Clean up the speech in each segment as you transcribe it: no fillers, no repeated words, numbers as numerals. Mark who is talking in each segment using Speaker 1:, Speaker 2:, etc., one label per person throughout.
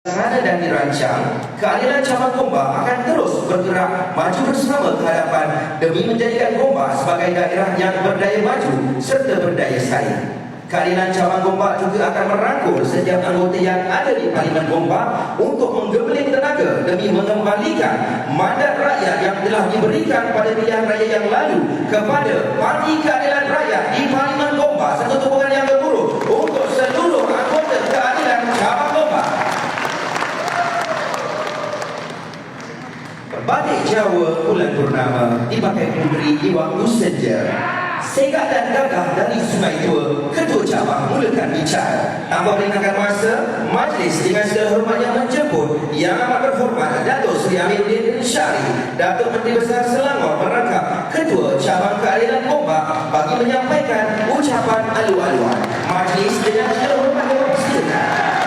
Speaker 1: Rencana dan dirancang, keadilan cabang Gombak akan terus bergerak maju bersama ke hadapan demi menjadikan Gombak sebagai daerah yang berdaya maju serta berdaya saing. Keadilan cabang Gombak juga akan merangkul setiap anggota yang ada di Parlimen Gombak untuk menggebeling tenaga demi mengembalikan mandat rakyat yang telah diberikan pada pilihan raya yang lalu kepada Parti Keadilan Rakyat di Parlimen Gombak. Satu tepukan yang gemuruh untuk seluruh anggota keadilan cabang Gombak. Batik Jawa bulan purnama dipakai puteri di waktu senja. Segak dan gagah dari Sungai Tua, ketua cabang mulakan bicara. Tanpa melengahkan masa, majlis dengan segala hormatnya menjemput Yang Amat Berhormat Datuk Seri Amiruddin Syarif, Datuk Menteri Besar Selangor merangkap Ketua Cabang Keadilan Gombak bagi menyampaikan ucapan alu-aluan. Majlis dengan segala hormat dipersilakan.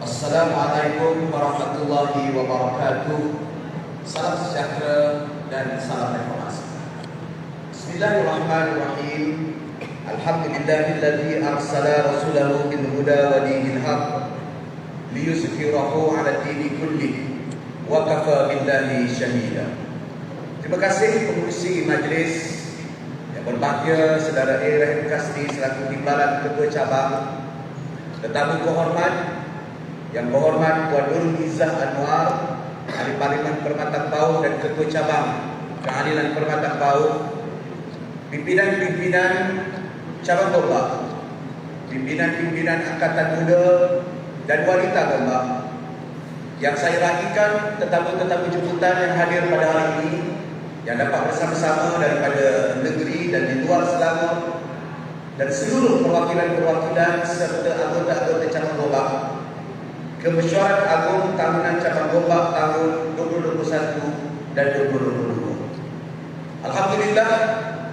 Speaker 2: Assalamualaikum warahmatullahi wabarakatuh. Salam sejahtera dan salam reformasi. Bismillahirrahmanirrahim. Alhamdulillahilladzi arsala rasulahu bil huda wa dinil haqq liyuzhirahu 'ala dini kullihi wa kafa billahi shahida. Terima kasih pengurusi majlis yang berbahagia, saudara A. Rahim Kasni selaku Timbalan Ketua Cabang, tetamu kehormat Yang berhormat Puan Nurul Izzah Anwar, Ahli Parlimen Permatang Pauh dan Ketua Cabang Keadilan Permatang Pauh, pimpinan-pimpinan cabang Gombak, pimpinan-pimpinan Angkatan Muda dan Wanita Gombak, yang saya ragikan tetamu-tetamu jemputan yang hadir pada hari ini, yang dapat bersama-sama daripada negeri dan di luar Selangor, dan seluruh perwakilan-perwakilan serta anggota-anggota cabang Gombak ke Mesyuarat Agung Tahunan Cabang Gombak tahun 2021 dan 2022. Alhamdulillah,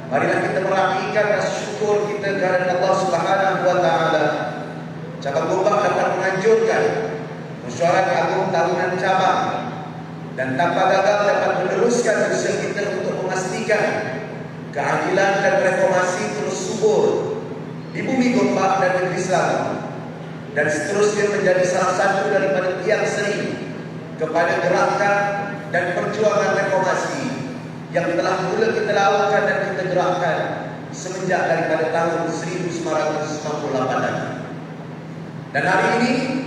Speaker 2: marilah kita merapikan rasa syukur kita kepada Allah Subhanahu wa taala. Cabang Gombak dapat menganjurkan Mesyuarat Agung Tahunan Cabang dan tanpa gagal dapat meneruskan usaha kita untuk memastikan keadilan dan reformasi terus subur di bumi Gombak dan negeri Selangor, dan seterusnya menjadi salah satu daripada tiang seni kepada gerakan dan perjuangan reformasi yang telah mula kita lakukan dan kita gerakkan semenjak daripada tahun 1998. Dan hari ini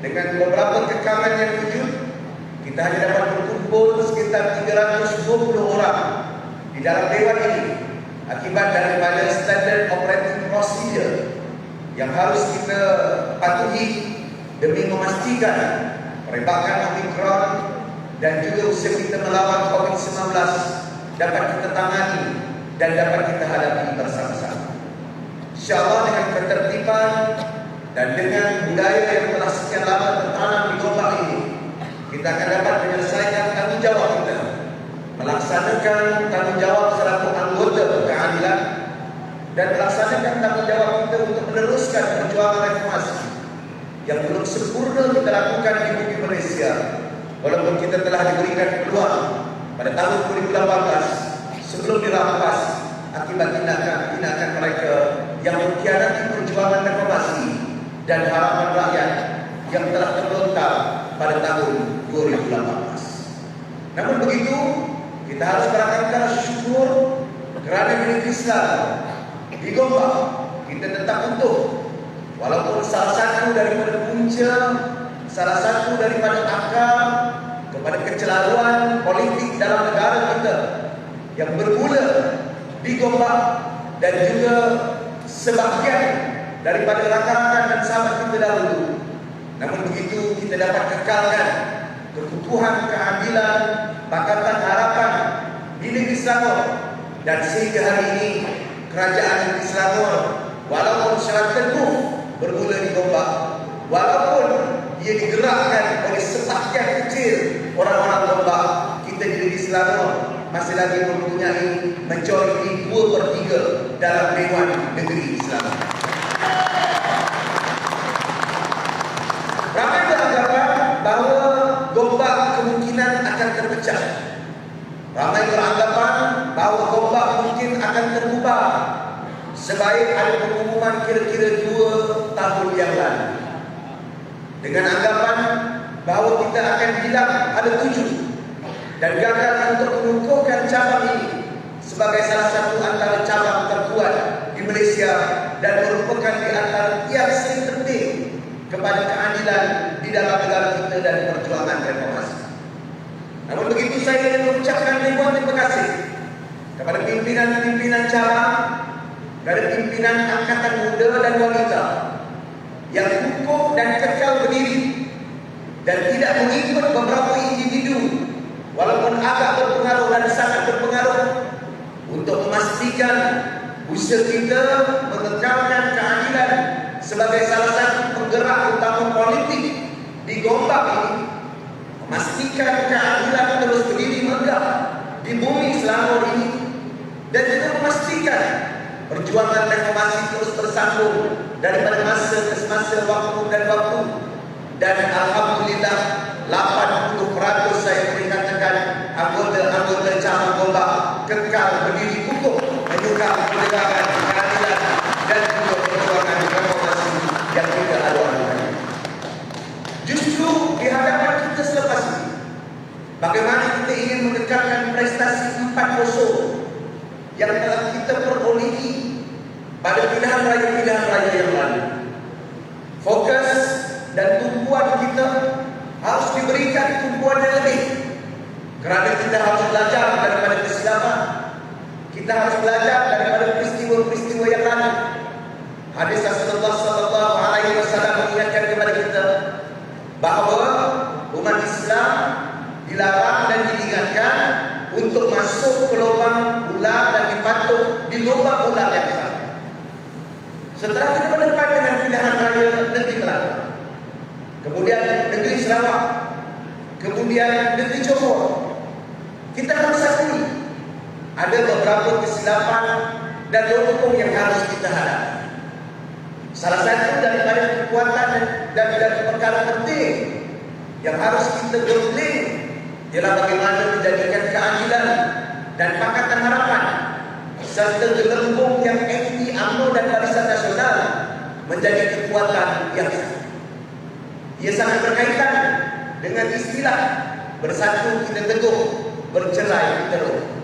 Speaker 2: dengan beberapa kekangan yang wujud, kita hanya dapat berkumpul sekitar 320 orang di dalam dewan ini akibat daripada standard operating procedure yang harus kita patuhi demi memastikan perebakan Omicron dan juga usaha kita melawan COVID-19 dapat kita tangani dan dapat kita hadapi bersama-sama. InsyaAllah dengan ketertiban dan dengan budaya yang telah sekian lama tertanam di Gombak ini, kita akan dapat menyelesaikan tanggungjawab kita, melaksanakan tanggungjawab selaku anggota keadilan, dan melaksanakan tanggungjawab kita untuk meneruskan perjuangan reformasi yang belum sempurna kita lakukan di bumi Malaysia, walaupun kita telah diberikan peluang pada tahun 2018 sebelum dirampas akibat tindakan mereka yang mengkhianati perjuangan reformasi dan harapan rakyat yang telah terlontar pada tahun 2018. Namun begitu, kita harus merakamkan syukur kerana negeri Islam di Gombak kita tetap utuh, walaupun salah satu daripada punca, salah satu daripada akar kepada kecelaruan politik dalam negara kita yang bermula di Gombak dan juga sebahagian daripada rakan-rakan dan sahabat kita dahulu. Namun begitu, kita dapat kekalkan keutuhan keadilan, Pakatan Harapan di negeri Selangor, dan sehingga hari ini Kerajaan Negeri Selangor walaupun secara teguh bermula di Gombak, walaupun ia digerakkan oleh sebahagian kecil orang-orang Gombak, kita di negeri Selangor masih lagi mempunyai majoriti 2/3 dalam Dewan Negeri Selangor. Ramai beranggapan bahawa Gombak kemungkinan akan terpecah. Ramai beranggapan bahawa Gombak mungkin akan terubah sebaik ada pengumuman kira-kira 2 tahun yang lalu, dengan anggapan bahawa kita akan bilang ada 7 dan gagal untuk mengukuhkan cabang ini sebagai salah satu antara cabang terkuat di Malaysia dan merupakan di antara yang paling penting kepada keadilan di dalam negara kita dan perjuangan reformasi. Namun begitu, saya ingin mengucapkan ribuan terima kasih kepada pimpinan-pimpinan cabang dari pimpinan angkatan muda dan wanita yang kukuh dan kekal berdiri dan tidak mengikut beberapa individu walaupun agak berpengaruh dan sangat berpengaruh untuk memastikan usaha kita mengekalkan keadilan sebagai salah satu penggerak utama politik di Gombak ini, memastikan keadilan terus berdiri megah di bumi Selangor ini, dan juga memastikan perjuangan reformasi terus bersambung daripada masa ke masa, waktu dan waktu. Dan alhamdulillah 80% saya boleh katakan anggota-anggota cabang Gombak kekal berdiri kukuh menyukai kebenaran, keadilan dan juga perjuangan reformasi yang kita adu-adukan. Justru di hadapan kita selepas ini, bagaimana kita ingin mengekalkan prestasi 4-0 yang telah kita perolehi pada pilihan raya yang lalu. Fokus dan tumpuan kita harus diberikan tumpuan yang lebih, kerana kita harus belajar daripada kesilapan. Kita harus belajar daripada peristiwa-peristiwa yang lalu. Hadis Rasulullah SAW mengingatkan kepada kita bahawa umat Islam dilarang dan diingatkan untuk masuk ke lubang ular dan dipatuk di lubang ular yang sama. Setelah kita berdepan dengan pilihan raya negeri Melaka, kemudian negeri Sarawak, kemudian negeri Johor, kita harus akui ada beberapa kesilapan dan lubang yang harus kita hadapi. Salah satu daripada kekuatan dan perkara penting yang harus kita berunding ialah bagaimana menjadikan keadilan dan Pakatan Harapan serta gelembung yang anti UMNO dan Barisan Nasional menjadi kekuatan yang satu. Ia sangat berkaitan dengan istilah bersatu kita teguh, bercerai kita roboh.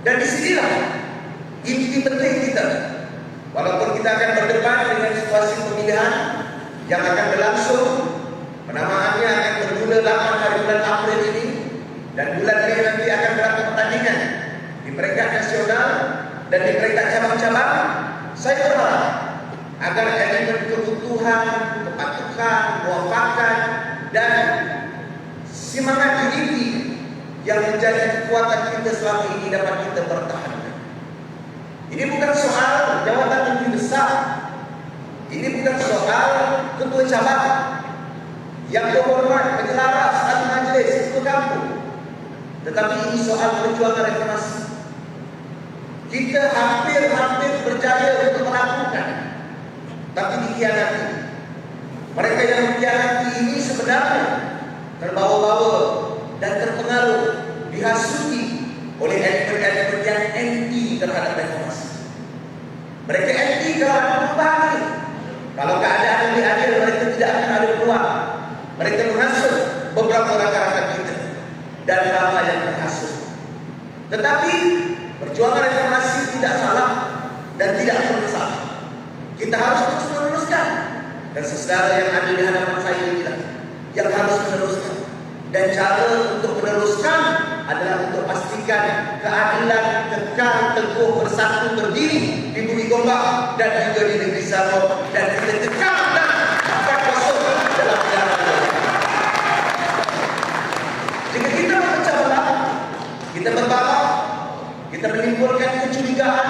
Speaker 2: Dan disinilah inti penting kita. Walaupun kita akan berdepan dengan situasi pemilihan yang akan berlangsung, penamaannya akan bermula 8 hari bulan April ini, dan bulan Mei nanti akan berlaku pertandingan di peringkat nasional dan di peringkat cabang-cabang. Saya berharap agar elemen kebutuhan, kepatuhan, muafakat dan semangat unity yang menjadi kekuatan kita selama ini dapat kita pertahankan. Ini bukan soal jawatan yang besar. Ini bukan soal ketua cabang yang berhormat menyelaras satu majlis ketua kampung, tetapi ini soal perjuangan reformasi. Kita hampir berjaya untuk melakukan, tapi dikhianati. Mereka yang mengkhianati ini sebenarnya terbawa-bawa dan terpengaruh, dihasuti oleh elemen-elemen yang anti terhadap reformasi. Mereka anti kalau ada perubahan ini. Kalau keadaan lebih adil, mereka tidak akan ada peluang. Mereka menghasut beberapa rakan-rakan kita dan ramai yang terhasut. Tetapi perjuangan reformasi tidak salah dan tidak pernah salah. Kita harus terus meneruskan. Dan saudara yang ada di hadapan saya inilah yang harus meneruskan. Dan cara untuk meneruskan adalah untuk pastikan keadilan kekal teguh bersatu berdiri di bumi Gombak dan juga di negeri Selangor, dan kita tekankan kosong dalam pilihan. Jika kita memecah belah, kita berbalap, kita menimbulkan kecurigaan,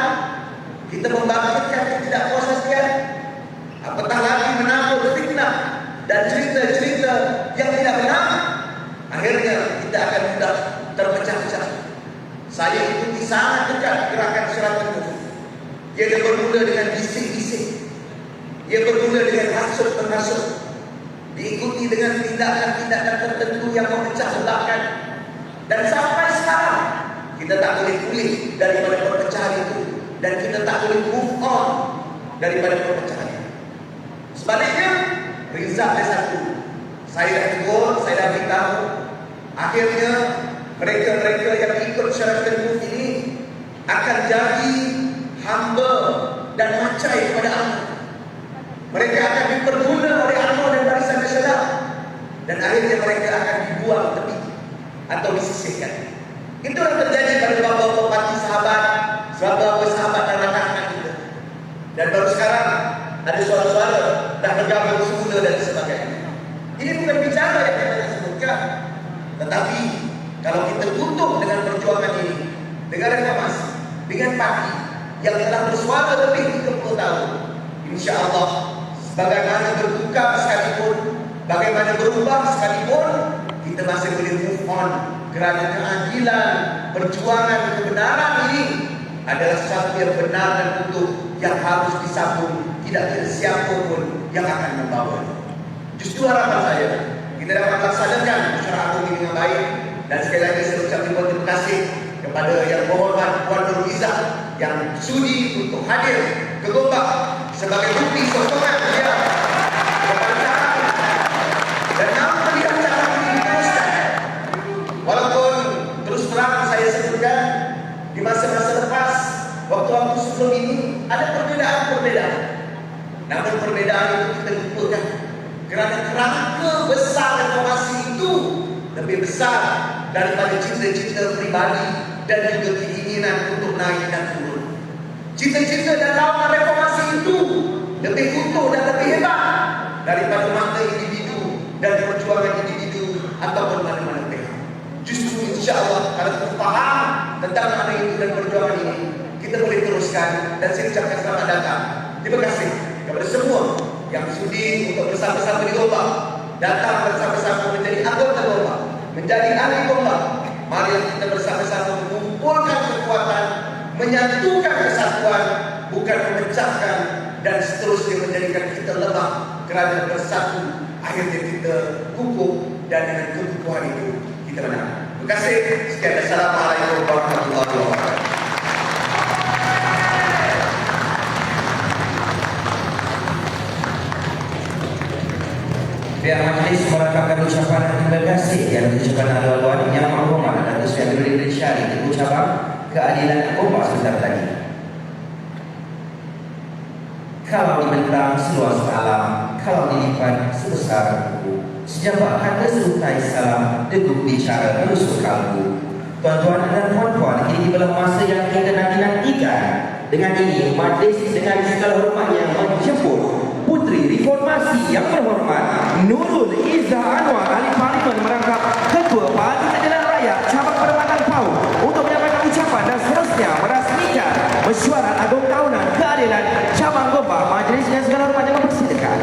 Speaker 2: kita membangkitkan ketidakpuasan, apatah lagi menambah fitnah dan cerita-cerita yang tidak benar, akhirnya kita akan mudah terpecah-pecah. Saya ikuti sangat dekat gerakan Siratul Mufti. Ia bermula dengan bisik-bisik, ia bermula dengan hasut-menghasut, diikuti dengan tindakan-tindakan tertentu yang memecah belahkan, dan sampai sekarang daripada perpecahan itu, dan kita tak boleh move on daripada perpecahan. Sebaliknya, result dia satu. Saya dah tegur, saya dah beritahu. Akhirnya mereka-mereka yang ikut syarikat move ini akan jadi hamba dan macai kepada Allah. Mereka akan diperguna oleh Allah dan Barisan Nasional, dan akhirnya mereka akan dibuang tepi atau disisihkan. Itulah terjadi pada beberapa parti sahabat, beberapa sahabat dan rakan-rakan kita. Dan baru sekarang ada suara-suara dah bergabung semula dan sebagainya. Ini bukan bicara yang kita nak sebutkan, tetapi kalau kita tutup dengan perjuangan ini, dengan reformasi, dengan parti yang telah bersuara lebih 30 tahun, insya-Allah bagaimana bertukar sekalipun, bagaimana berubah sekalipun, kita masih boleh move on, kerana keadilan, perjuangan kebenaran ini adalah sesuatu yang benar dan utuh yang harus disambung. Tidak ada siapa pun yang akan membawa. Justru harapan saya, kita dapat melaksanakan acara agung ini dengan baik. Dan sekali lagi saya ucapkan terima kasih kepada Yang Berhormat Puan Nurul Izzah yang sudi untuk hadir ke Gombak sebagai bukti sokongan dia kepada dan nama dia akan diteruskan. Walaupun terus terang saya sebutkan di masa-masa lepas, waktu-waktu sebelum ini ada perbezaan-perbezaan. Namun perbezaan itu kita lupakan, kerana kerangka besar reformasi itu lebih besar daripada cita-cita pribadi dan juga keinginan untuk naik dan turun. Cita-cita dan lawan reformasi itu lebih utuh dan lebih hebat daripada makna individu dan perjuangan individu ataupun mana-mana pihak. Justru insya-Allah kalau kita faham tentang makna itu dan perjuangan ini, kita boleh teruskan. Dan saya ucapkan selamat datang. Terima kasih kepada semua yang sudi untuk bersama-sama di Gombak, datang bersama-sama menjadi anggota Gombak, menjadi ahli Gombak. Mari kita bersama-sama mengumpulkan kekuatan, menyatukan kesatuan, bukan memecahkan dan seterusnya menjadikan kita lemah. Kerana bersatu, akhirnya kita kukuh, dan dengan kekuatan itu kita menang. Terima kasih. Sekian. Assalamualaikum warahmatullahi wabarakatuh.
Speaker 1: Biar majlis merakatkan ucapan terima kasih yang diucapkan awal-awal Yang Berhormat Datuk Seri Abdul Ibrahim Syari, Ketua Cabang Keadilan Gombak sebentar tadi. Kalau dibentang seluas alam, kalau dilipat sebesar buku, sejabat harga serutai salam, degup bicara menusuk kalbu. Tuan-tuan dan puan-puan, ini adalah masa yang kita nanti-nantikan. Dengan ini, majlis dengan segala hormatnya menjemput Puteri Reformasi Yang Berhormat Nurul Izzah Anwar, Ahli Parlimen merangkap Ketua Parti Keadilan Rakyat Cabang Perlembagaan PAU untuk menyampaikan ucapan dan seterusnya merasmikan mesyuarat agung tahunan keadilan Cabang Gombak. Majlis dengan segala hormatnya mempersilakan.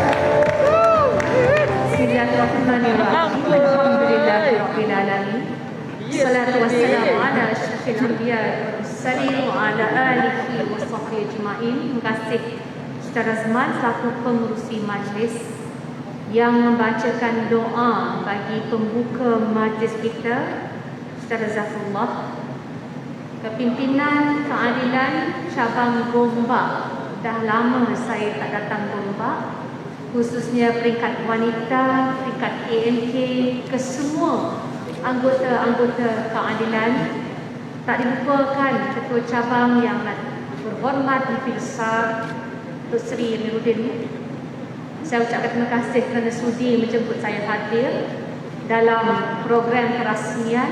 Speaker 3: Bismillahirrahmanirrahim. Alhamdulillahirabbil alamin. Salatu wassalamu ala asyrafil anbiya wal mursalin wa ala alihi wa sahbihi ajma'in. Terima kasih Ustaz Azman selaku pengerusi majlis yang membacakan doa bagi pembuka majlis kita, Ustaz Zafrullah. Kepimpinan Keadilan Cabang Gombak, dah lama saya tak datang Gombak, khususnya peringkat wanita, peringkat AMK, kesemua anggota-anggota keadilan. Tak dilupakan Ketua Cabang yang berhormat Menteri Besar Dr. Seri Amiruddin. Saya ucapkan terima kasih kerana sudi menjemput saya hadir dalam program kerasmian,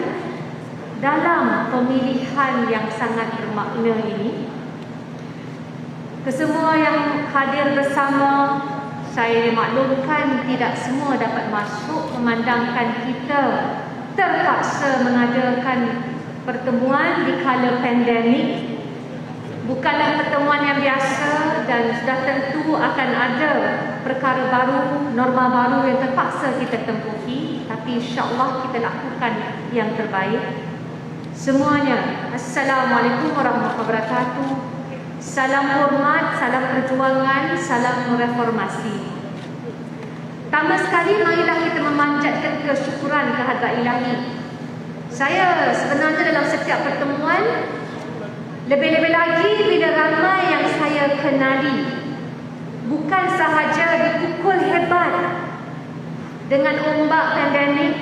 Speaker 3: dalam pemilihan yang sangat bermakna ini. Kesemua yang hadir bersama, saya maklumkan tidak semua dapat masuk, memandangkan kita terpaksa mengadakan pertemuan di kala pandemik. Bukanlah pertemuan yang biasa dan sudah tentu akan ada perkara baru, norma baru yang terpaksa kita tempuhi, tapi insya-Allah kita lakukan yang terbaik. Semuanya, Assalamualaikum warahmatullahi wabarakatuh. Salam hormat, salam perjuangan, salam reformasi. Pertama sekali, marilah kita memanjatkan kesyukuran kehadrat ilahi. Saya sebenarnya dalam setiap pertemuan Lebih-lebih lagi bila ramai yang saya kenali bukan sahaja dipukul hebat dengan ombak pandemik,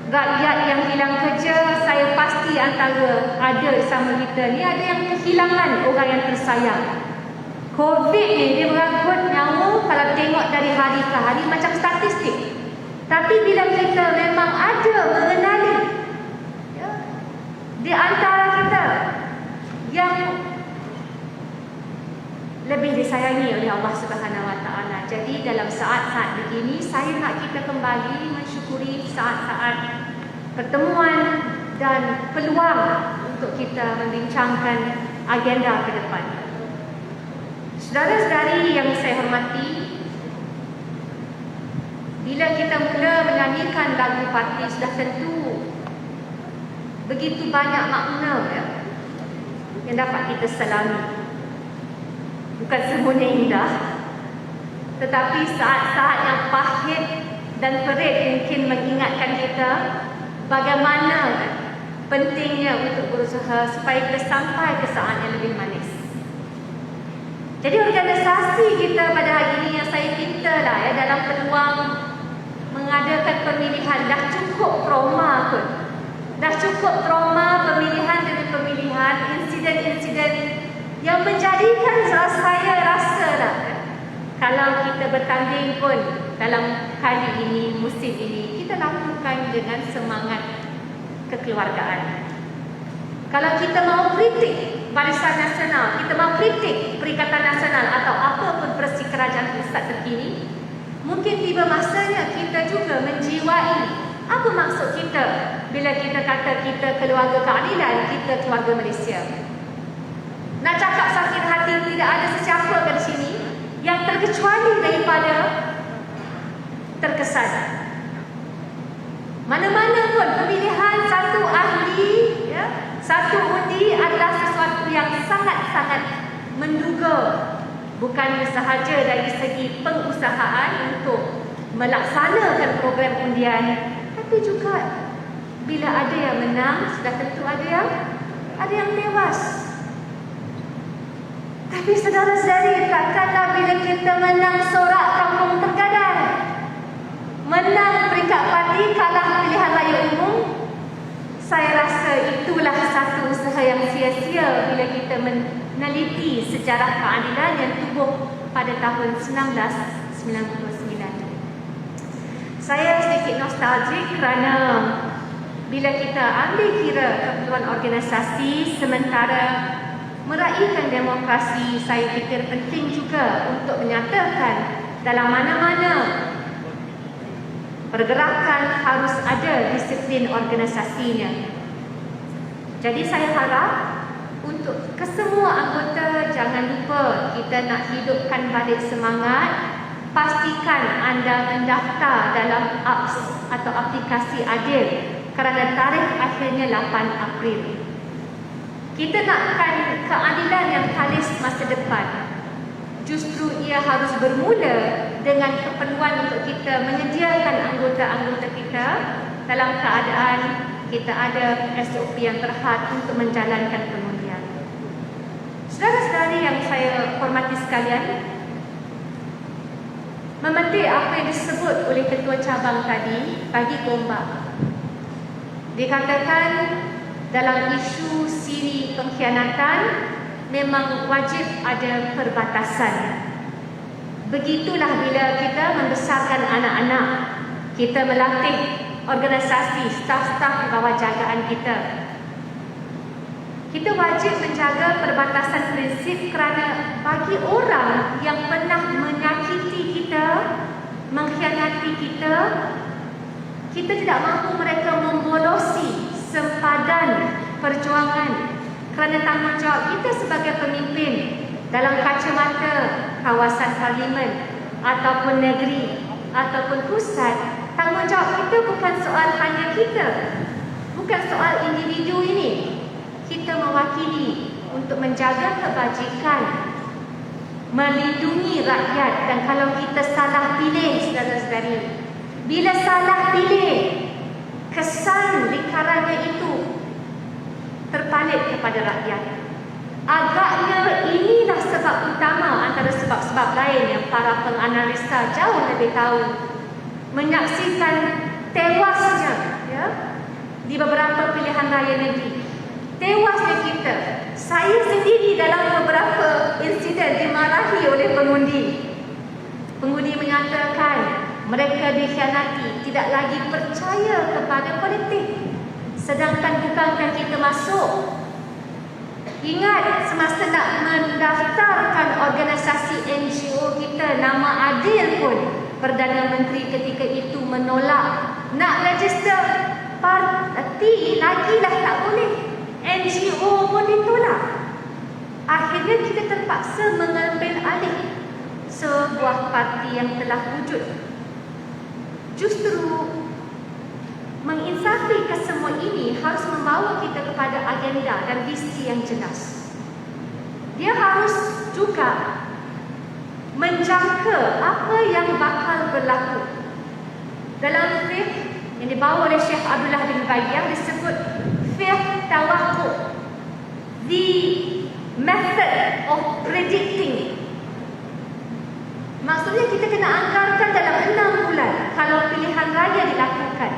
Speaker 3: rakyat yang hilang kerja, saya pasti antara ada sama kita ni ada yang kehilangan orang yang tersayang. COVID ni dia merangkut nyawa kalau tengok dari hari ke hari macam statistik. Tapi bila kita memang ada mengenali, ya, di antara kita yang lebih disayangi oleh Allah Subhanahu Wa Taala. Jadi dalam saat-saat begini saya nak kita kembali mensyukuri saat-saat pertemuan dan peluang untuk kita membincangkan agenda ke depan. Saudara-saudari yang saya hormati, bila kita mula menyanyikan lagu parti sudah tentu begitu banyak makna, ya, yang dapat kita selami. Bukan semuanya indah, tetapi saat-saat yang pahit dan perit mungkin mengingatkan kita bagaimana pentingnya untuk berusaha supaya kita sampai ke saat yang lebih manis. Jadi organisasi kita pada hari ini yang saya mintalah, ya, dalam peluang mengadakan pemilihan, dah cukup trauma pun. Dah cukup trauma pemilihan demi pemilihan, insiden-insiden yang menjadikan saya rasa lah, kalau kita bertanding pun dalam kali ini, musim ini, kita lakukan dengan semangat kekeluargaan. Kalau kita mau kritik Barisan Nasional, kita mau kritik Perikatan Nasional atau apapun versi kerajaan pusat terkini, mungkin tiba masanya kita juga menjiwai apa maksud kita bila kita kata kita keluarga keadilan, kita keluarga Malaysia. Nak cakap sakit hati, tidak ada sesiapa di sini yang terkecuali daripada terkesan. Mana-mana pun pemilihan satu ahli, ya, satu undi adalah sesuatu yang sangat-sangat menduga, bukan sahaja dari segi pengusahaan untuk melaksanakan program undian, tapi juga bila ada yang menang, sudah tentu ada yang tewas. Tapi saudara-saudari, takkanlah bila kita menang sorak kampung tergadai, menang peringkat parti, kalah pilihan raya umum, saya rasa itulah satu usaha yang sia-sia bila kita meneliti sejarah keadilan yang tumbuh pada tahun 1999. Saya sedikit nostalgik kerana bila kita ambil kira keperluan organisasi sementara meraihkan demokrasi, saya fikir penting juga untuk menyatakan dalam mana-mana pergerakan harus ada disiplin organisasinya. Jadi saya harap untuk kesemua anggota, jangan lupa kita nak hidupkan balik semangat. Pastikan anda mendaftar dalam apps atau aplikasi Adil kerana tarikh akhirnya 8 April. Kita nakkan keadilan yang khalis masa depan. Justru ia harus bermula dengan keperluan untuk kita menyediakan anggota-anggota kita dalam keadaan kita ada SOP yang terhad untuk menjalankan pengundian. Saudara-saudari yang saya hormati sekalian, memetik apa yang disebut oleh Ketua Cabang tadi, bagi Gombak, dikatakan dalam isu siri pengkhianatan memang wajib ada perbatasan. Begitulah bila kita membesarkan anak-anak, kita melatih organisasi, staf-staf di bawah jagaan kita. Kita wajib menjaga perbatasan prinsip kerana bagi orang yang pernah menyakiti kita, mengkhianati kita, kita tidak mahu mereka membolosi sempadan perjuangan kerana tanggungjawab kita sebagai pemimpin dalam kacamata kawasan parlimen ataupun negeri ataupun pusat. Tanggungjawab kita bukan soal hanya kita, bukan soal individu ini. Kita mewakili untuk menjaga kebajikan, melindungi rakyat. Dan kalau kita salah pilih, saudara-saudari, bila salah pilih, kesan lingkarannya itu terpalit kepada rakyat. Agaknya inilah sebab utama antara sebab-sebab lain yang para penganalisa jauh lebih tahu. Menyaksikan tewasnya di beberapa pilihan raya negeri. Tewasnya kita. Saya sendiri dalam beberapa insiden dimarahi oleh pengundi. Pengundi menyatakan mereka dikhianati, tidak lagi percaya kepada politik. Sedangkan bukankah kita masuk? Ingat semasa nak mendaftarkan organisasi NGO kita, nama Adil pun Perdana Menteri ketika itu menolak. Nak register parti lagi dah tak boleh. NGO pun ditolak. Akhirnya kita terpaksa mengambil alih sebuah parti yang telah wujud. Justru menginsafi kesemua ini harus membawa kita kepada agenda dan visi yang jelas. Dia harus juga menjangka apa yang bakal berlaku. Dalam fiqh yang dibawa oleh Syekh Abdullah bin Bayyah disebut fiqh tawakkuf, the method of predicting. Maksudnya kita kena anggarkan dalam 6 bulan kalau pilihan raya dilakukan.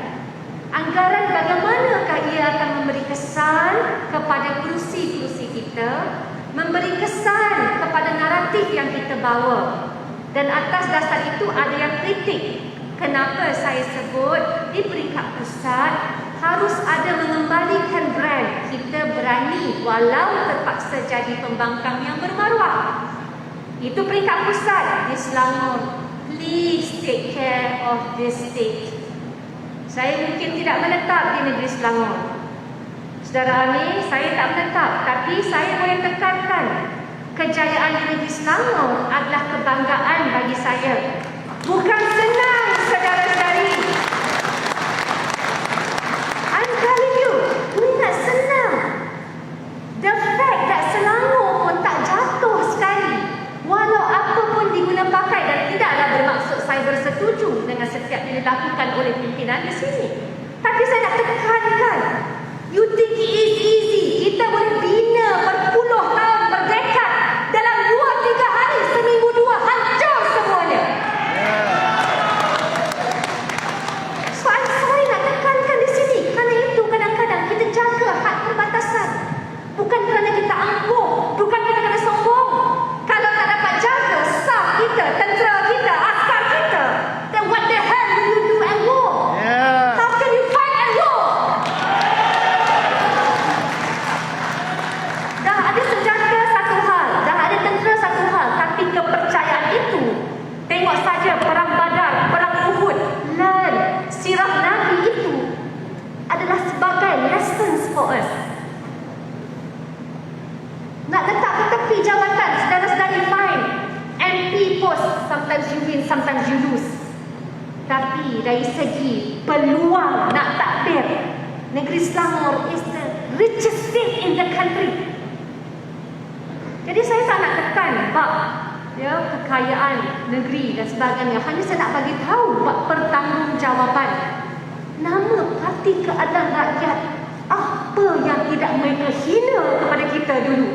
Speaker 3: Anggaran bagaimanakah ia akan memberi kesan kepada kerusi-kerusi kita, memberi kesan kepada naratif yang kita bawa. Dan atas dasar itu ada yang kritik. Kenapa saya sebut di peringkat pusat harus ada mengembalikan brand. Kita berani walau terpaksa jadi pembangkang yang bermaruah. Itu peringkat pusat di Selangor. Please take care of this state. Saya mungkin tidak menetap di negeri Selangor. Saudara Amir, saya tak menetap. Tapi saya boleh tekankan, kejayaan di negeri Selangor adalah kebanggaan bagi saya. Bukan senang, saudara-saudari. I'm telling you, bukan senang. The fact that Selangor pun tak jatuh sekali, walau apa pun diguna pakai, dan tidaklah bermaksud saya bersetuju dengan setiap yang dilakukan oleh pimpinan di sini. Tapi saya nak tekankan, you think it is easy? Kita boleh bina berpuluh tahun berdekad dalam 2-3 hari, seminggu 2 hancur semuanya. Saya nak tekankan di sini, kerana itu kadang-kadang kita jaga hak perbatasan. Bukan kerana kita angkuh, bukan kerana kita sombong. Kalau tak dapat jaga sah kita, tentera kita, askar kita, then what the hell will you do at war? How can you fight at war? Dah ada senjata satu hal, dah ada tentera satu hal, tapi kepercayaan itu, tengok saja perang Badar, perang Uhud. Learn, sirah Nabi itu adalah sebagai lessons for us. Nak letak ke tepi jawatan, saudara-saudari fine. MP post, sometimes you win, sometimes you lose. Tapi dari segi peluang nak takbir, negeri Selangor is the richest state in the country. Jadi saya tak nak tekan bab kekayaan negeri dan sebagainya. Hanya saya nak bagi tahu bab pertanggungjawaban. Nama Parti Keadilan Rakyat, apa yang tidak mereka hina kepada kita dulu?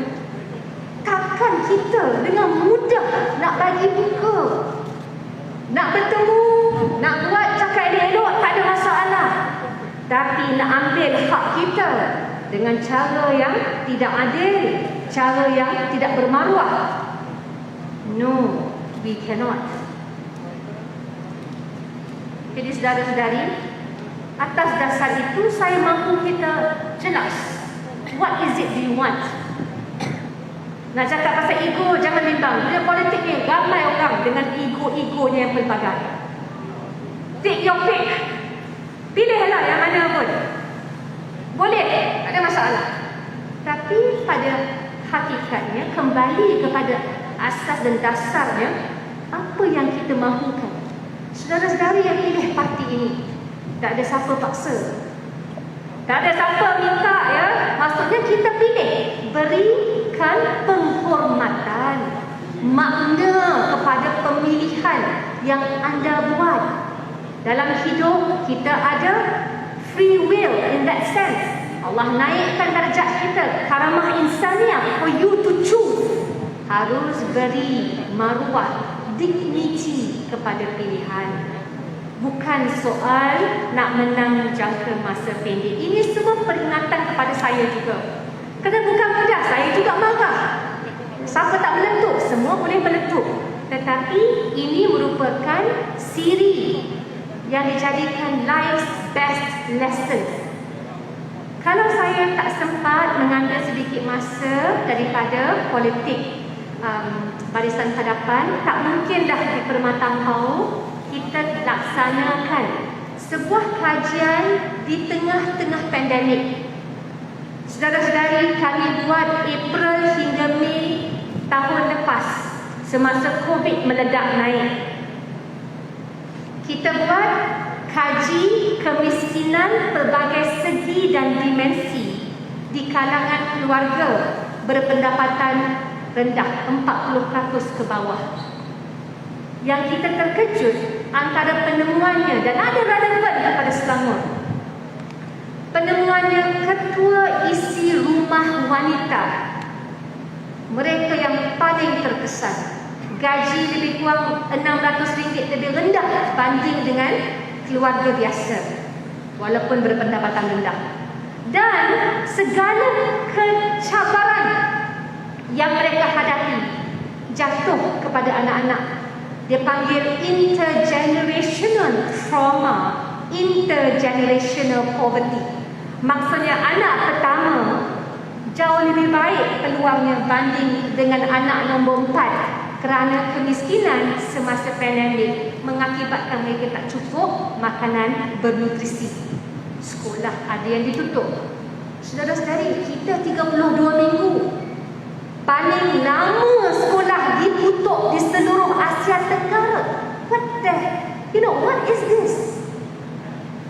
Speaker 3: Takkan kita dengan mudah nak bagi buka, nak bertemu, nak buat cakap elok, tak ada masalah. Tapi nak ambil hak kita dengan cara yang tidak adil, cara yang tidak bermaruah. No, we cannot. Jadi saudara-saudari, atas dasar itu saya mahu kita jelas. What is it do you want? Nak cakap pasal ego, jangan bimbang. Dunia politik ni ramai orang dengan ego-egonya yang pelbagai. Take your pick. Pilihlah yang mana pun. Boleh, tak ada masalah. Tapi pada hakikatnya, kembali kepada asas dan dasarnya, apa yang kita mahukan. Saudara-saudari yang pilih parti ini, tak ada siapa paksa. Tak ada siapa minta Maksudnya kita pilih. Berikan penghormatan, makna kepada pemilihan yang anda buat. Dalam hidup kita ada free will in that sense. Allah naikkan darjat kita, karamah insaniah for you to harus beri maruah, dignity kepada pilihan. Bukan soal nak menang jangka masa pendek. Ini semua peringatan kepada saya juga. Kerana bukan mudah, saya juga marah. Siapa tak meletup, semua boleh meletup. Tetapi ini merupakan siri yang dijadikan life's best lesson. Kalau saya tak sempat mengambil sedikit masa daripada politik Barisan Hadapan, tak mungkin dah di Permatang Pau kita laksanakan sebuah kajian di tengah-tengah pandemik. Saudara-saudari, kami buat April hingga Mei tahun lepas semasa COVID meledak naik. Kita buat kaji kemiskinan pelbagai segi dan dimensi di kalangan keluarga berpendapatan rendah 40% ke bawah. Yang kita terkejut antara penemuannya, dan ada relevan kepada Selangor. Penemuannya ketua isi rumah wanita, mereka yang paling terkesan, gaji lebih kurang RM600 lebih rendah banding dengan keluarga biasa walaupun berpendapatan rendah. Dan segala kecabaran yang mereka hadapi jatuh kepada anak-anak. Dia panggil intergenerational trauma, intergenerational poverty. Maksudnya anak pertama jauh lebih baik peluangnya banding dengan anak nombor 4 kerana kemiskinan semasa pandemik mengakibatkan mereka tak cukup makanan bernutrisi. Sekolah ada yang ditutup. Saudara-saudari, kita 32 minggu. Paling lama sekolah ditutup di seluruh Asia Tenggara. What the, what is this?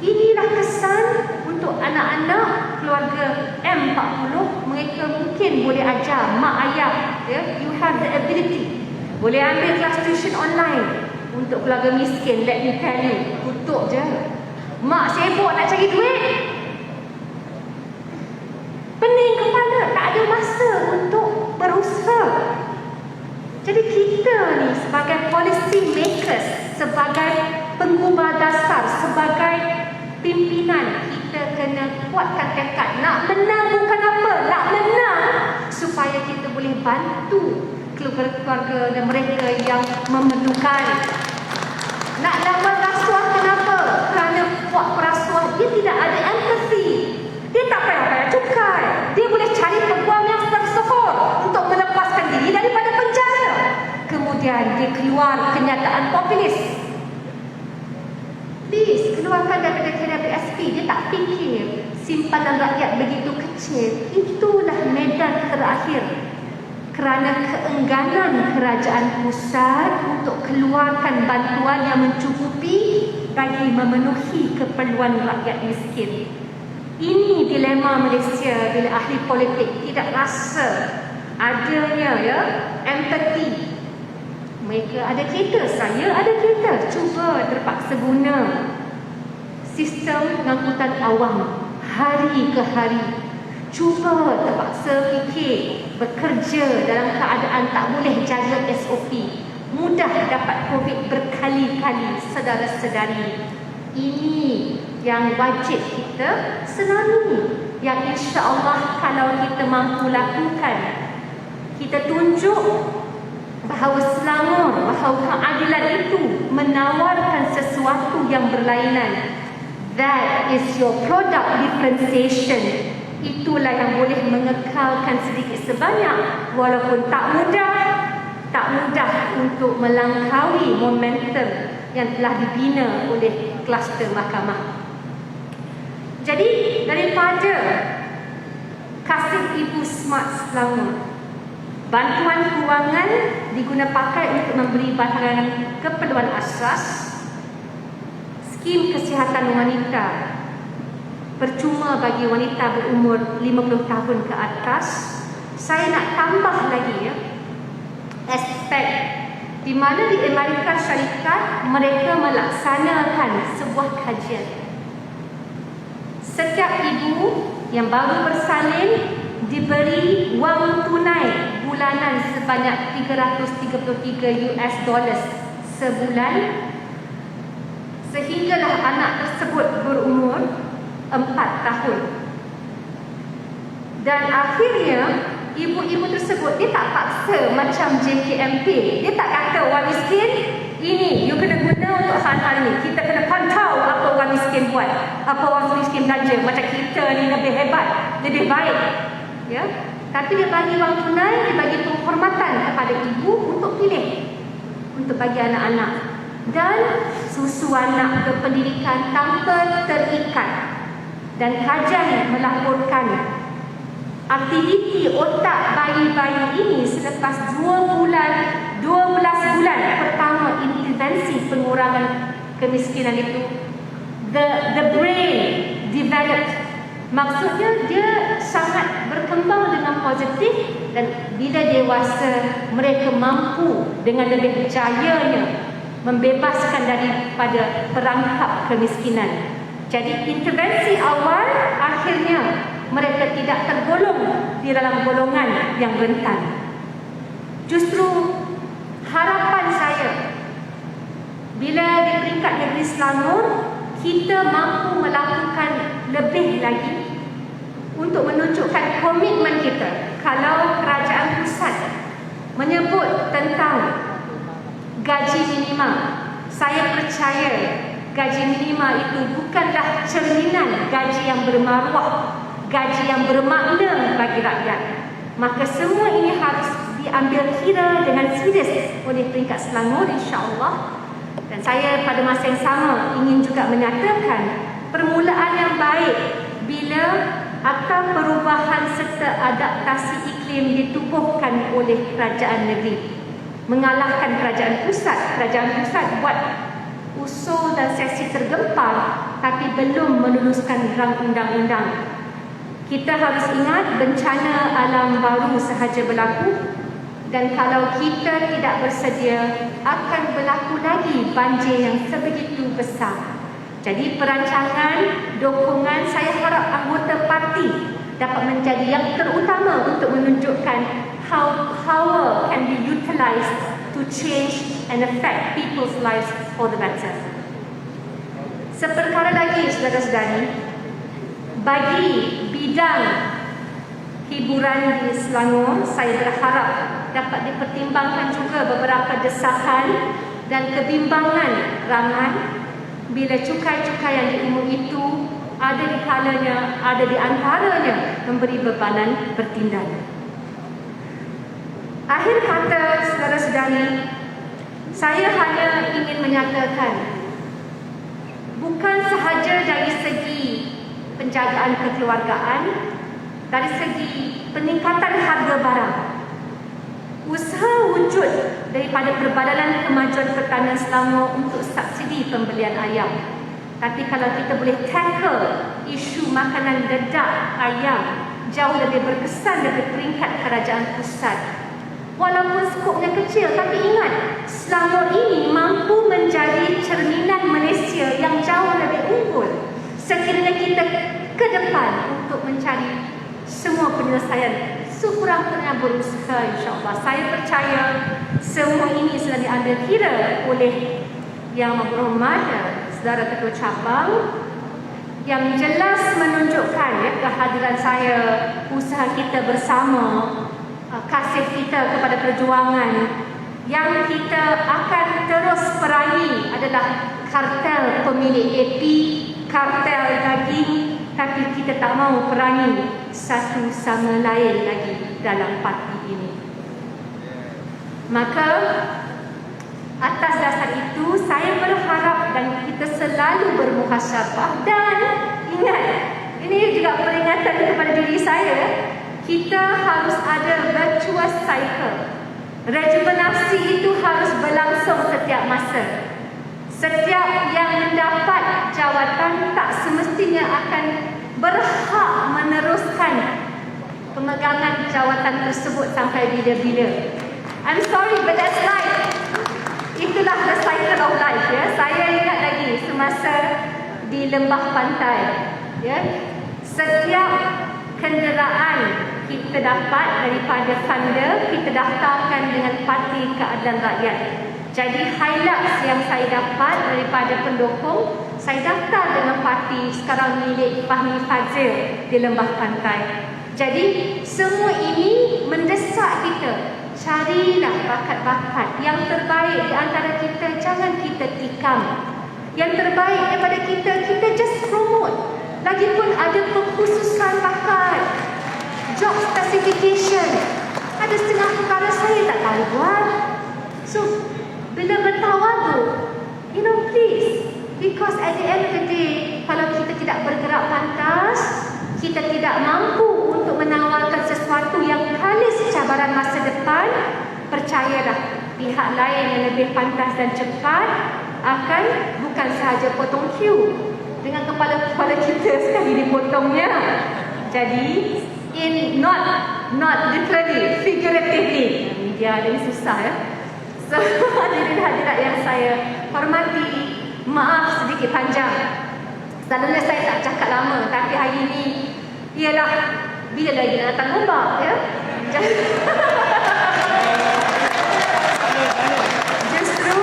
Speaker 3: Inilah kesan untuk anak-anak keluarga M40. Mereka mungkin boleh ajar mak ayah, you have the ability. Boleh ambil kelas tuition online. Untuk keluarga miskin, let me tell you, tutup je. Mak sibuk nak cari duit, pening kepala, tak ada masa untuk berusaha. Jadi kita ni sebagai policy makers, sebagai penggubah dasar, sebagai pimpinan, kita kena kuatkan tekad. Nak menang bukan apa, nak menang supaya kita boleh bantu keluarga-keluarga dan mereka yang memerlukan. Nak lawan rasuah kenapa? Kerana buat perasuah dia tidak ada empathy. Dia tak payah bayar cukai. Dia boleh cari peguam yang tersohor untuk melepaskan diri daripada penjara. Kemudian dia keluar kenyataan populis. Please, keluarkan daripada KWSP. Dia tak fikir simpanan rakyat begitu kecil. Itulah medan terakhir. Kerana keengganan kerajaan pusat untuk keluarkan bantuan yang mencukupi bagi memenuhi keperluan rakyat miskin. Ini dilema Malaysia bila ahli politik tidak rasa adanya empati. Mereka ada kereta, saya ada kereta, cuba terpaksa guna sistem angkutan awam hari ke hari. Cuba terpaksa fikir bekerja dalam keadaan tak boleh jaga SOP. Mudah dapat COVID berkali-kali, saudara-saudari. Ini yang wajib kita senangi, yang insya-Allah kalau kita mampu lakukan, kita tunjuk bahawa Selangor, bahawa keadilan itu menawarkan sesuatu yang berlainan. That is your product differentiation. Itulah yang boleh mengekalkan sedikit sebanyak, walaupun tak mudah untuk melangkaui momentum yang telah dibina oleh kluster mahkamah. Jadi daripada Kasih Ibu Smart Selangor, bantuan kewangan diguna pakai untuk memberi barangan keperluan asas, skim kesihatan wanita percuma bagi wanita berumur 50 tahun ke atas. Saya nak tambah lagi aspek di mana di Amerika Syarikat mereka melaksanakan sebuah kajian. Setiap ibu yang baru bersalin diberi wang tunai bulanan sebanyak 333 US dollars sebulan, sehinggalah anak tersebut berumur 4 tahun. Dan akhirnya ibu-ibu tersebut dia tak paksa macam JKMP. Dia tak kata orang miskin ini you kena guna untuk hal-hal ni. Kita kena pantau apa orang miskin buat, apa orang miskin belanja. Macam kita ni lebih hebat, lebih baik, ya. Tapi dia bagi wang tunai, dia bagi penghormatan kepada ibu untuk pilih, untuk bagi anak-anak, dan susu anak ke pendidikan tanpa terikat. Dan kajian melaporkan aktiviti otak bayi-bayi ini selepas 12 bulan pertama intervensi pengurangan kemiskinan itu, the brain developed. Maksudnya dia sangat berkembang dengan positif, dan bila dewasa mereka mampu dengan lebih berjayanya membebaskan daripada perangkap kemiskinan. Jadi intervensi awal akhirnya mereka tidak tergolong di dalam golongan yang rentan. Justru harapan saya, bila di peringkat negeri Selangor kita mampu melakukan lebih lagi untuk menunjukkan komitmen kita. Kalau kerajaan pusat menyebut tentang gaji minima, saya percaya gaji minima itu bukanlah cerminan gaji yang bermaruah, gaji yang bermakna bagi rakyat. Maka semua ini harus diambil kira dengan serius oleh peringkat Selangor, insya-Allah. Dan saya pada masa yang sama ingin juga menyatakan permulaan yang baik bila Akta Perubahan serta Adaptasi Iklim ditubuhkan oleh kerajaan negeri, mengalahkan kerajaan pusat. Kerajaan pusat buat usul dan sesi tergempar tapi belum meluluskan rang undang-undang. Kita harus ingat bencana alam baru sahaja berlaku, dan kalau kita tidak bersedia akan berlaku lagi banjir yang sebegitu besar. Jadi perancangan, dukungan, saya harap anggota parti dapat menjadi yang terutama untuk menunjukkan how power can be utilized to change and affect people's lives for the better. Seperkara lagi, saudara-saudari, bagi bidang hiburan di Selangor, saya berharap dapat dipertimbangkan juga beberapa desakan dan kebimbangan ramai bila cukai-cukai yang diumum itu ada di kalanya, ada di antaranya memberi bebanan bertindak. Akhir kata, saudara-saudari, saya hanya ingin menyatakan bukan sahaja dari segi penjagaan kekeluargaan, dari segi peningkatan harga barang, usaha wujud daripada Perbadanan Kemajuan Pertanian Selangor untuk subsidi pembelian ayam. Tapi kalau kita boleh tackle isu makanan dedak ayam jauh lebih berkesan dari peringkat kerajaan pusat. Walaupun skopnya kecil, tapi ingat, Selangor ini mampu menjadi cerminan Malaysia yang jauh lebih unggul sekiranya kita ke depan untuk mencari semua penyelesaian. Sekurang-kurangnya berusaha, insya-Allah. Saya percaya semua ini sudah diambil kira oleh Yang Berhormat Saudara Ketua Cabang, yang jelas menunjukkan kehadiran saya, usaha kita bersama, kasih kita kepada perjuangan yang kita akan terus perangi adalah kartel pemilik AP, kartel daging, tapi kita tak mau perangi satu sama lain lagi dalam parti ini. Maka atas dasar itu saya berharap dan kita selalu bermuhasabah, dan ingat, ini juga peringatan kepada diri saya, kita harus ada virtuous cycle. Rejuvenasi itu harus berlangsung setiap masa. Setiap yang mendapat jawatan tak semestinya akan berhak meneruskan pemegangan jawatan tersebut sampai bila-bila. I'm sorry, but that's life. Itulah the cycle of life, ya. Saya ingat lagi semasa di lembah pantai, ya. Setiap kenderaan kita dapat daripada funder, kita daftarkan dengan Parti Keadilan Rakyat. Jadi highlights yang saya dapat daripada pendukung, saya daftar dengan parti sekarang milik Fahmi Fadzil di Lembah Pantai. Jadi semua ini mendesak kita, carilah bakat-bakat yang terbaik di antara kita, jangan kita tikam. Yang terbaik daripada kita, kita just promote. Lagipun ada pengkhususan bakat, job specification. Ada setengah perkara saya tak tahu buat. So, bila bertawadu, please, because at the end of the day, kalau kita tidak bergerak pantas, kita tidak mampu untuk menawarkan sesuatu yang kalis cabaran masa depan, percayalah, pihak lain yang lebih pantas dan cepat akan bukan sahaja potong queue dengan kepala-kepala kita sekali dipotongnya. Jadi, not literally, figuratively. Media ada ni susah ya. So, hadirin-hadirat yang saya hormati, maaf sedikit panjang. Selalunya saya tak cakap lama, tapi hari ini ialah bila lagi nak datang gombak ya. Justru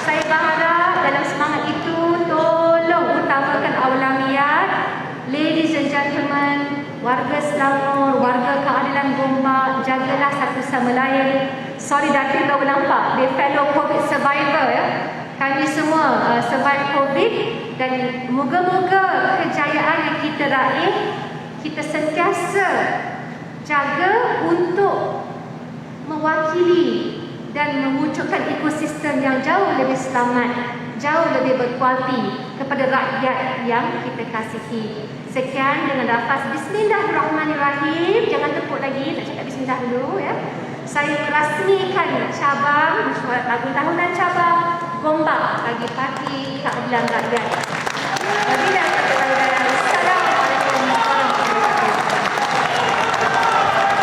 Speaker 3: saya berharap dalam semangat itu tolong utamakan awlawiyat. Ladies and gentlemen, warga Selangor, warga keadilan Gombak, jagalah satu sama lain. Sorry Datin baru nampak, dia fellow COVID survivor ya. Kami semua survive COVID, dan moga-moga kejayaan yang kita raih, kita sentiasa jaga untuk mewakili dan mewujudkan ekosistem yang jauh lebih selamat, jauh lebih berkualiti kepada rakyat yang kita kasihi. Sekian dengan lafaz Bismillahirrahmanirrahim. Jangan tepuk lagi, nak cakap Bismillah dulu ya. Saya merasmikan cabang mesyuarat lagu tahunan cabang Gombak bagi Parti Keadilan Rakyat. Wabillahi taufiq. Assalamualaikum warahmatullahi wabarakatuh.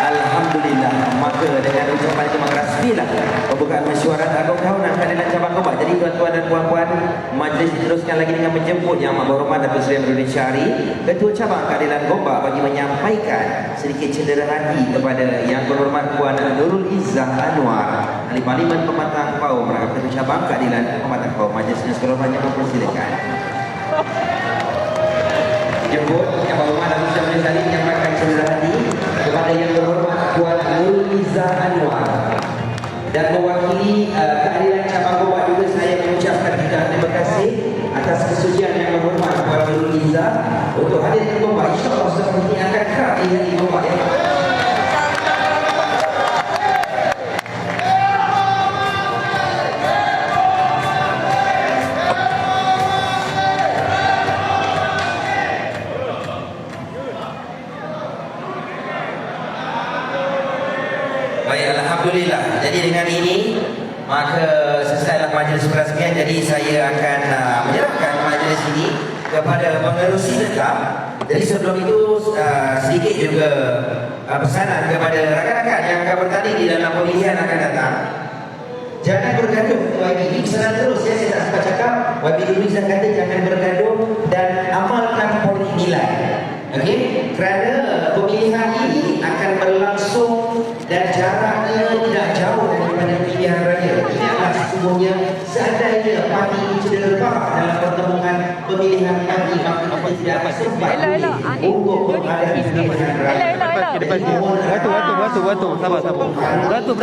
Speaker 1: Alhamdulillah. Maka dengan ucapan terima kasih lah pembukaan mesyuarat agung tahunan Keadilan Cabang Gombak. Jadi tuan-tuan dan puan-puan, majlis diteruskan lagi dengan menjemput Yang Amat Berhormat Datuk Seri Amruddin Syari, Ketua Cabang Keadilan Gombak, bagi menyampaikan sedikit cedera hati kepada Yang Berhormat Puan Nurul Izzah Anwar, Ahli Parlimen Pematang Pauh, merangkap Ketua Cabang Keadilan Pematang Pauh. Majlis dengan sekurang-kurangnya mempersilakan. Jemput Yang Berhormat Datuk Seri Amruddin Syari menyampaikan cedera hati kepada Yang Berhormat Puan Nurul Izzah Anwar. Dan mewakili Keadilan Cabang Gombak juga saya mengucapkan terima kasih atas kesudian Yang Berhormat Puan Nurul Izzah untuk hadir di Gombak. InsyaAllah seperti ini akan kerap dilihat di Gombak ya. Baik, alhamdulillah. Jadi dengan ini maka selesailah majlis perasmian. Jadi saya akan menyerahkan majlis ini kepada pengerusi tetap. Jadi sebelum itu sedikit juga pesanan kepada rakan-rakan yang akan bertanding di dalam pemilihan akan datang. Jangan bergaduh YB. Pesanan terus ya, saya tak sempat cakap. YB Rizal kata jangan bergaduh dan amalkan politik nilai. Okey, kerana pemilihan ini akan berlangsung dan jaraknya tidak jauh daripada pilihan raya. Ini adalah sesungguhnya seandainya parti ini cedera parah dalam pertemuan pemilihan parti, maka kita tidak akan sempat untuk menghadapi pilihan raya.
Speaker 4: Beratur. Sabar. Beratur.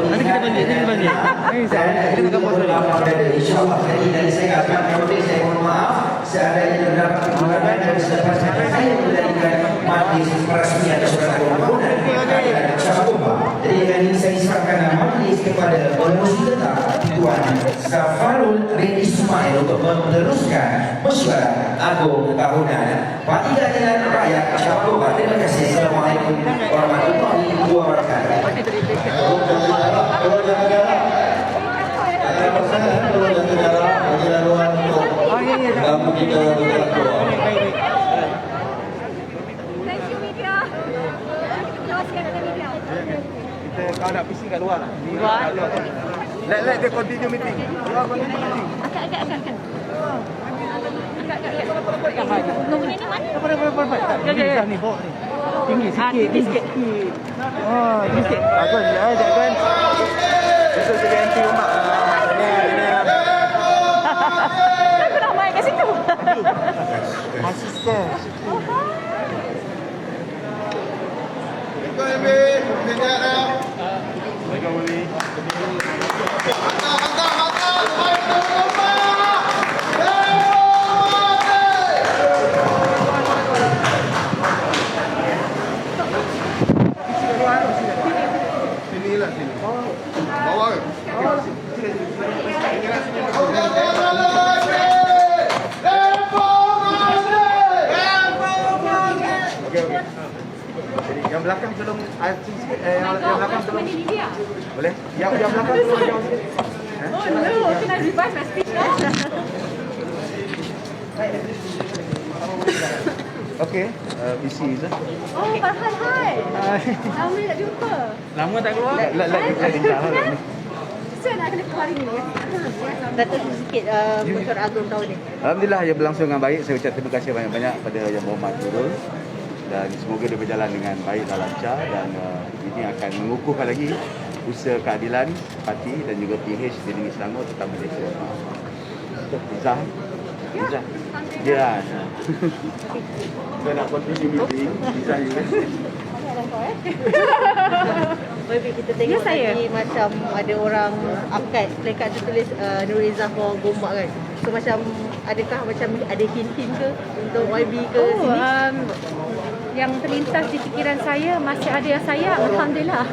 Speaker 4: Nanti kita banding. Kita akan pause dulu.
Speaker 1: InsyaAllah dari saya akan mengambil, saya mohon maaf seandainya terdapat kekurangan dan selepas saya menjadikan majlis perasmian surat permohonan Keadilan Cabang Gombak. Jadi dengan ini saya serahkan majlis kepada pengerusi tetap Tuan Safarul bin Ismail untuk meneruskan mesyuarat agung tahunan Parti Keadilan Rakyat Cabang Gombak. Terima kasih. Assalamualaikum warahmatullahi wabarakatuh.
Speaker 4: Kau nak bising kat luar. Let dia continue meeting.
Speaker 3: Agak.
Speaker 4: Nombor ni mana? Ni bawa ni. Tinggi sikit. Oh, tinggi sikit. Bagus ya, Jaguan. Besok jadi MC rumah.
Speaker 3: Aku nak main kat situ.
Speaker 4: Asisten. Yang belakang tolong sikit. Yang belakang tolong. Boleh? Yang belakang tolong jauh sikit.
Speaker 3: Oh no, can I revise my speech now?
Speaker 4: Okey, busy Izzah.
Speaker 3: Oh, Farhan, hai. Lama tak jumpa.
Speaker 4: Lama tak keluar? Lah.
Speaker 3: Saya nak kena keluar ini.
Speaker 5: Kata sikit Bocor Agong tahun ni.
Speaker 4: Alhamdulillah ia berlangsung dengan baik. Saya ucap terima kasih banyak-banyak pada Yang Berhormat Nurul. Dan semoga dia berjalan dengan baik dan lancar. Dan ini akan mengukuhkan lagi usaha keadilan parti dan juga PH di negeri Selangor serta Malaysia. Izzah. Izzah. Ya. Saya nak continue meeting. Izzah juga.
Speaker 5: Baby, kita tengok lagi macam ada orang angkat plakat tu tulis Nurul Izzah for Gombak kan. So macam adakah macam ada hint-hint ke untuk YB ke sini?
Speaker 3: Yang terlintas di fikiran saya masih ada yang sayang, alhamdulillah.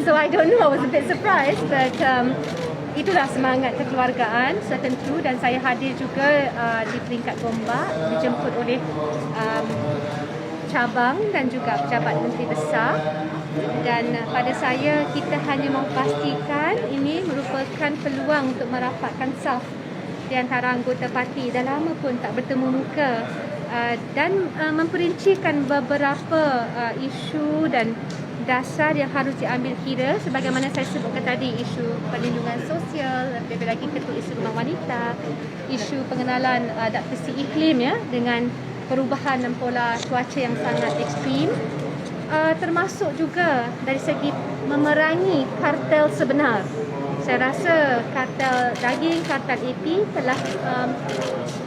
Speaker 3: So I don't know, I was a bit surprised, but itulah semangat kekeluargaan tertentu, dan saya hadir juga di peringkat Gombak, dijemput oleh cabang dan juga pejabat menteri besar. Dan pada saya, kita hanya memastikan ini merupakan peluang untuk merapatkan saf di antara anggota parti. Dah lama pun tak bertemu muka, dan memperincikan beberapa isu dan dasar yang harus diambil kira, sebagaimana saya sebutkan tadi, isu perlindungan sosial, lebih lagi ketua isu rumah wanita, isu pengenalan adaptasi iklim ya, dengan perubahan dan pola cuaca yang sangat ekstrim, termasuk juga dari segi memerangi kartel sebenar. Saya rasa kartel daging, kartel AP telah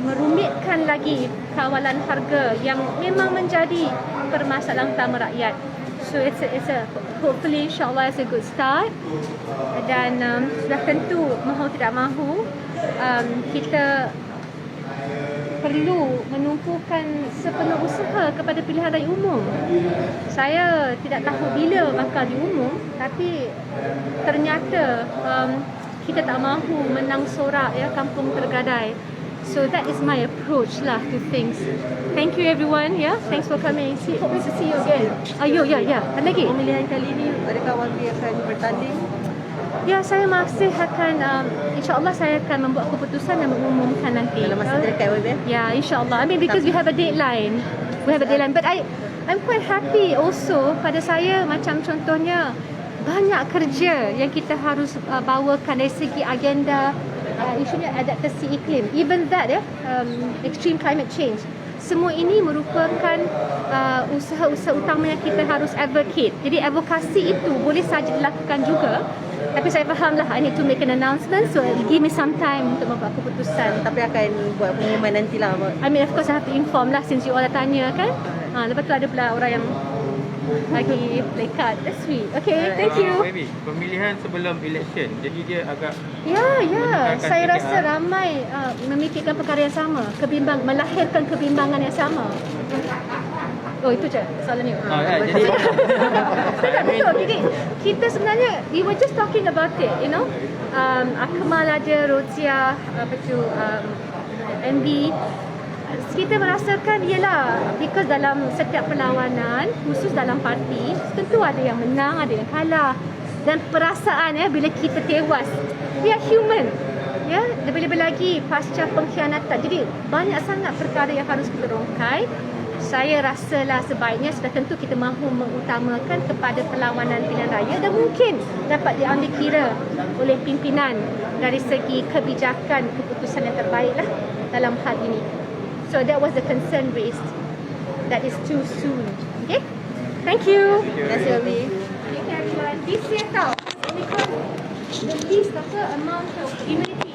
Speaker 3: merumitkan lagi kawalan harga yang memang menjadi permasalahan utama rakyat. So it's a hopefully insyaAllah it's a good start. Dan sudah tentu mahu tidak mahu kita perlu menumpukan sepenuh usaha kepada pilihan raya umum. Saya tidak tahu bila bakal diumum, tapi ternyata kita tak mahu menang sorak ya, kampung tergadai. So that is my approach lah to things. Thank you everyone, yeah. Thanks for coming. Hope to see you again. Ayo, ya. Ada lagi?
Speaker 5: Pemilihan kali ni adakah YB akan bertanding?
Speaker 3: Ya, saya masih akan insya-Allah saya akan membuat keputusan dan mengumumkan nanti.
Speaker 5: Dalam masa dekat YB?
Speaker 3: Ya, insya-Allah. I mean because we have a deadline. But I'm quite happy also. Pada saya macam contohnya banyak kerja yang kita harus bawakan dari segi agenda isunya adaptasi iklim. Even that ya, extreme climate change. Semua ini merupakan usaha-usaha utama yang kita harus advocate. Jadi advokasi itu boleh saja dilakukan juga. Tapi saya fahamlah I need to make an announcement, so give me some time untuk membuat keputusan.
Speaker 5: Tapi akan buat pengumuman nantilah.
Speaker 3: I mean of course I have to inform lah since you all dah tanya kan. Lepas tu ada pula orang yang lagi play card. That's sweet. Okay, thank you.
Speaker 4: Baby, pemilihan sebelum election. Jadi dia agak
Speaker 3: Saya rasa ramai memikirkan perkara yang sama, melahirkan kebimbangan yang sama. Oh, itu je soalan ni.
Speaker 4: Jadi
Speaker 3: Betul. Jadi kita sebenarnya we were just talking about it, you know. Akmal ada, Rotia, MB. Kita merasakan ialah because dalam setiap perlawanan, khusus dalam parti, tentu ada yang menang, ada yang kalah. Dan perasaan bila kita tewas, we are human. Ya, lebih-lebih lagi pasca pengkhianatan. Jadi banyak sangat perkara yang harus kita rongkai. Saya rasalah sebaiknya sudah tentu kita mahu mengutamakan kepada perlawanan pilihan raya dan mungkin dapat diambil kira oleh pimpinan dari segi kebijakan keputusan yang terbaiklah dalam hal ini. So that was the concern raised. That is too soon. Okay? Thank you.
Speaker 5: Terima kasih Abi.
Speaker 3: Okay everyone, this year tau, because the least of the amount of immunity